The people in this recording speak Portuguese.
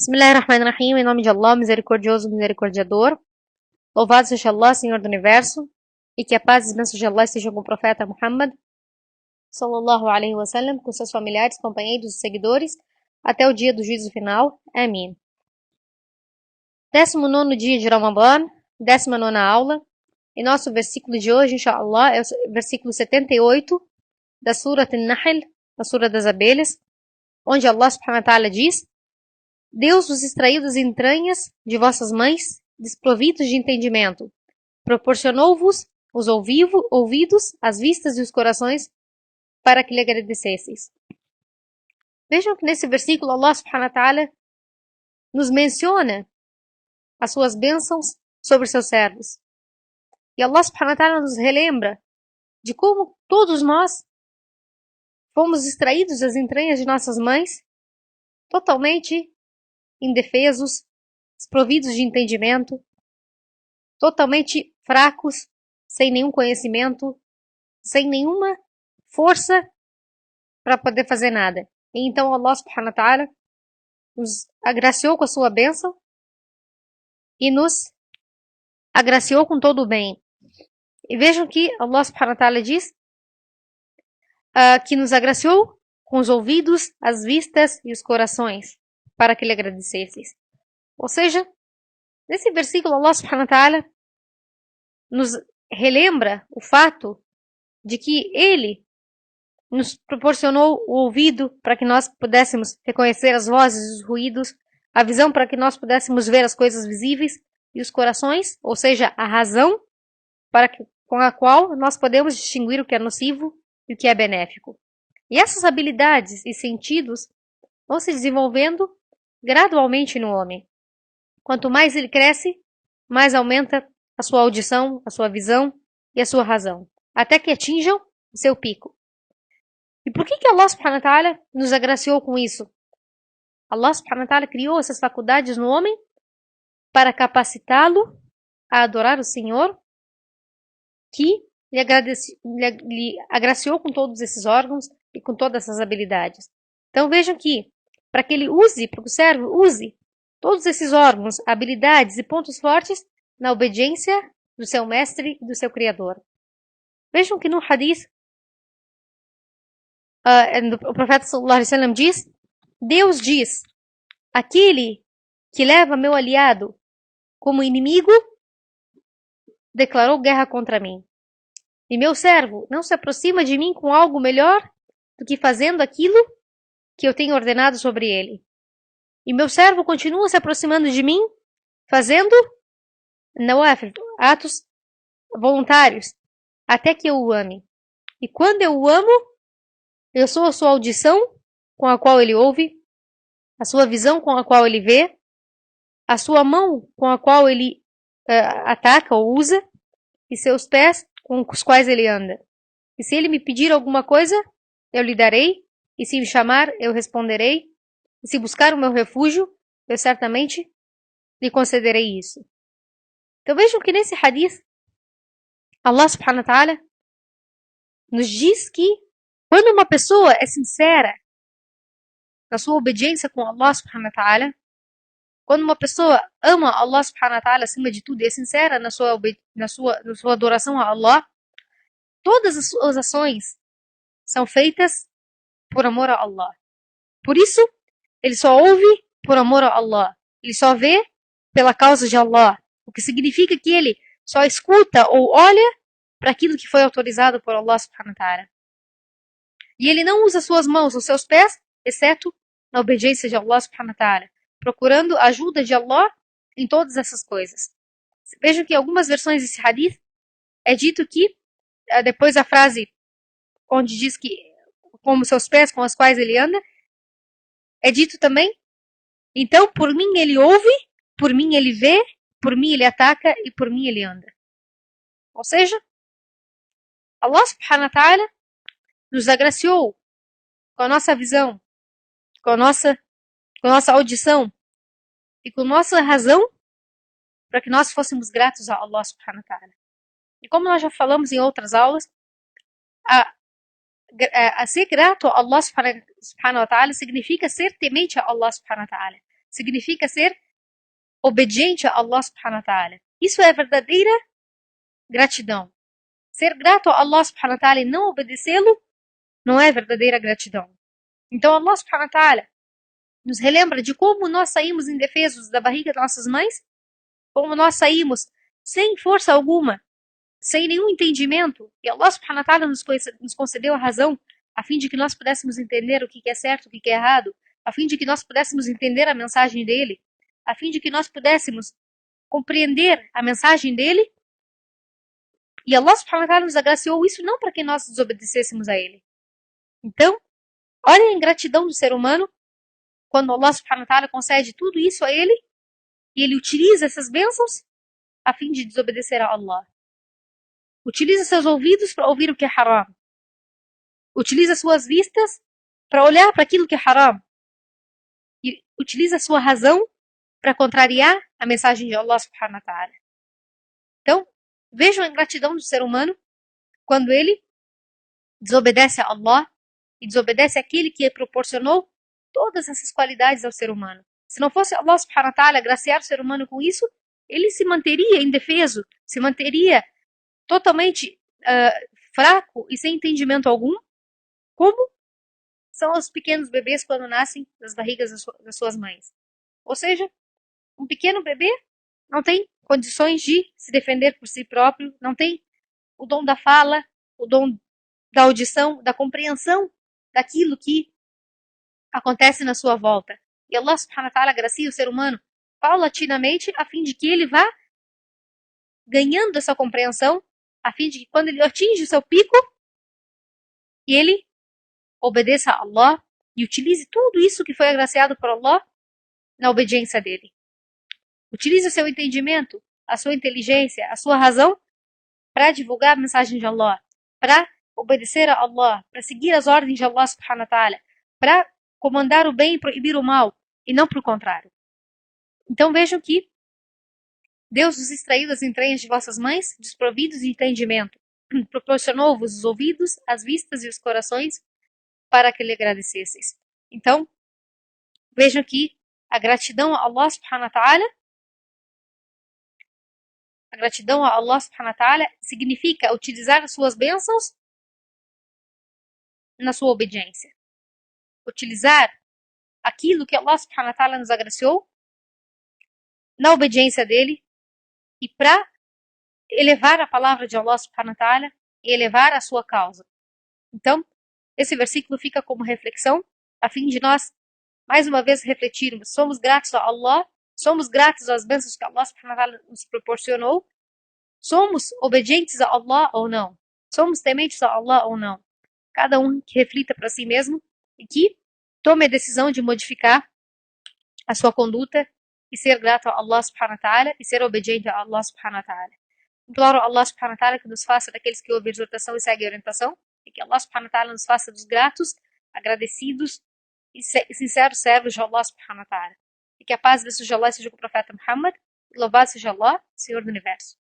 Bismillahirrahmanirrahim, em nome de Allah, misericordioso, misericordiador. Louvado seja Allah, Senhor do Universo, e que a paz e bênçãos de Allah estejam com o profeta Muhammad, sallallahu alaihi wasallam, com seus familiares, companheiros e seguidores, até o dia do juízo final. Amém. 19º dia de Ramadan, 19ª aula, e nosso versículo de hoje, inshallah, é o versículo 78 da Surah An-Nahl, a Surah das Abelhas, onde Allah subhanahu wa ta'ala diz: Deus vos extraiu das entranhas de vossas mães, desprovidos de entendimento. Proporcionou-vos os ouvidos, as vistas e os corações, para que lhe agradecesseis. Vejam que nesse versículo Allah subhanahu wa ta'ala nos menciona as suas bênçãos sobre seus servos. E Allah subhanahu wa ta'ala nos relembra de como todos nós fomos extraídos das entranhas de nossas mães, totalmente indefesos, desprovidos de entendimento, totalmente fracos, sem nenhum conhecimento, sem nenhuma força para poder fazer nada. E então Allah subhanahu wa ta'ala nos agraciou com a sua bênção e nos agraciou com todo o bem. E vejam que Allah subhanahu wa ta'ala diz que nos agraciou com os ouvidos, as vistas e os corações, para que lhe agradecesseis. Ou seja, nesse versículo Allah subhanahu wa ta'ala nos relembra o fato de que Ele nos proporcionou o ouvido para que nós pudéssemos reconhecer as vozes e os ruídos, a visão para que nós pudéssemos ver as coisas visíveis, e os corações, ou seja, a razão com a qual nós podemos distinguir o que é nocivo e o que é benéfico. E essas habilidades e sentidos vão se desenvolvendo gradualmente no homem. Quanto mais ele cresce, mais aumenta a sua audição, a sua visão e a sua razão, até que atinjam o seu pico. E por que Allah subhanahu wa ta'ala nos agraciou com isso? Allah subhanahu wa ta'ala criou essas faculdades no homem para capacitá-lo a adorar o Senhor, que lhe agraciou com todos esses órgãos e com todas essas habilidades. Então vejam que, para que ele use, para que o servo use todos esses órgãos, habilidades e pontos fortes na obediência do seu mestre e do seu Criador. Vejam que no hadith, o profeta sallallahu alaihi wasallam diz: Deus diz, aquele que leva meu aliado como inimigo, declarou guerra contra mim. E meu servo não se aproxima de mim com algo melhor do que fazendo aquilo que eu tenho ordenado sobre ele. E meu servo continua se aproximando de mim, fazendo atos voluntários, até que eu o ame. E quando eu o amo, eu sou a sua audição com a qual ele ouve, a sua visão com a qual ele vê, a sua mão com a qual ele ataca ou usa, e seus pés com os quais ele anda. E se ele me pedir alguma coisa, eu lhe darei, e se me chamar, eu responderei, e se buscar o meu refúgio, eu certamente lhe concederei isso. Então vejam que nesse hadith, Allah subhanahu wa ta'ala nos diz que quando uma pessoa é sincera na sua obediência com Allah subhanahu wa ta'ala, quando uma pessoa ama Allah subhanahu wa ta'ala acima de tudo e é sincera na sua adoração a Allah, todas as suas ações são feitas por amor a Allah. Por isso, ele só ouve por amor a Allah. Ele só vê pela causa de Allah. O que significa que ele só escuta ou olha para aquilo que foi autorizado por Allah subhanahu wa ta'ala. E ele não usa suas mãos ou seus pés, exceto na obediência de Allah subhanahu wa ta'ala, procurando a ajuda de Allah em todas essas coisas. Vejam que em algumas versões desse hadith é dito que, depois da frase onde diz que como seus pés com os quais ele anda, é dito também: então por mim ele ouve, por mim ele vê, por mim ele ataca e por mim ele anda. Ou seja, Allah subhanahu wa ta'ala nos agraciou com a nossa visão, com a nossa audição e com a nossa razão para que nós fôssemos gratos a Allah subhanahu wa ta'ala. E como nós já falamos em outras aulas, a ser grato a Allah subhanahu wa ta'ala significa ser temente a Allah subhanahu wa ta'ala. significa ser obediente a Allah subhanahu wa ta'ala. Isso é a verdadeira gratidão. Ser grato a Allah subhanahu wa ta'ala e não obedecê-lo não é verdadeira gratidão. Então Allah subhanahu wa ta'ala nos relembra de como nós saímos indefesos da barriga das nossas mães, como nós saímos sem força alguma, sem nenhum entendimento, e Allah subhanahu wa ta'ala nos concedeu a razão, a fim de que nós pudéssemos entender o que é certo, o que é errado, a fim de que nós pudéssemos entender a mensagem dele, a fim de que nós pudéssemos compreender a mensagem dele, e Allah subhanahu wa ta'ala nos agraciou isso não para que nós desobedecêssemos a ele. Então, olha a ingratidão do ser humano, quando Allah subhanahu wa ta'ala concede tudo isso a ele, e ele utiliza essas bênçãos a fim de desobedecer a Allah. Utiliza seus ouvidos para ouvir o que é haram. Utiliza suas vistas para olhar para aquilo que é haram. E utiliza sua razão para contrariar a mensagem de Allah subhanahu wa ta'ala. Então, vejam a ingratidão do ser humano quando ele desobedece a Allah e desobedece aquele que proporcionou todas essas qualidades ao ser humano. Se não fosse Allah subhanahu wa ta'ala agraciar o ser humano com isso, ele se manteria indefeso, se manteria totalmente fraco e sem entendimento algum, como são os pequenos bebês quando nascem das barrigas das suas mães. Ou seja, um pequeno bebê não tem condições de se defender por si próprio, não tem o dom da fala, o dom da audição, da compreensão daquilo que acontece na sua volta. E Allah subhanahu wa ta'ala agracia o ser humano paulatinamente a fim de que ele vá ganhando essa compreensão, a fim de que quando ele atinge o seu pico, ele obedeça a Allah e utilize tudo isso que foi agraciado por Allah na obediência dele. Utilize o seu entendimento, a sua inteligência, a sua razão para divulgar a mensagem de Allah, para obedecer a Allah, para seguir as ordens de Allah subhanahu wa ta'ala, para comandar o bem e proibir o mal, e não por contrário. Então vejam que Deus vos extraiu das entranhas de vossas mães, desprovidos de entendimento, proporcionou-vos os ouvidos, as vistas e os corações, para que lhe agradecesseis. Então, vejam que a gratidão a Allah subhanahu wa ta'ala, significa utilizar as suas bênçãos na sua obediência. Utilizar aquilo que Allah subhanahu wa ta'ala nos agraciou na obediência dele e para elevar a palavra de Allah subhanahu wa ta'ala e elevar a sua causa. Então, esse versículo fica como reflexão, a fim de nós, mais uma vez, refletirmos. Somos gratos a Allah, somos gratos às bênçãos que Allah subhanahu wa ta'ala nos proporcionou, somos obedientes a Allah ou não? Somos tementes a Allah ou não? Cada um que reflita para si mesmo e que tome a decisão de modificar a sua conduta e ser grato a Allah subhanahu wa ta'ala e ser obediente a Allah subhanahu wa ta'ala. Imploro a Allah subhanahu wa ta'ala que nos faça daqueles que ouvem a exortação e seguem a orientação, e que Allah subhanahu wa ta'ala nos faça dos gratos, agradecidos e sinceros servos de Allah subhanahu wa ta'ala. E que a paz de Allah seja com o profeta Muhammad, e louvado seja Allah, Senhor do Universo.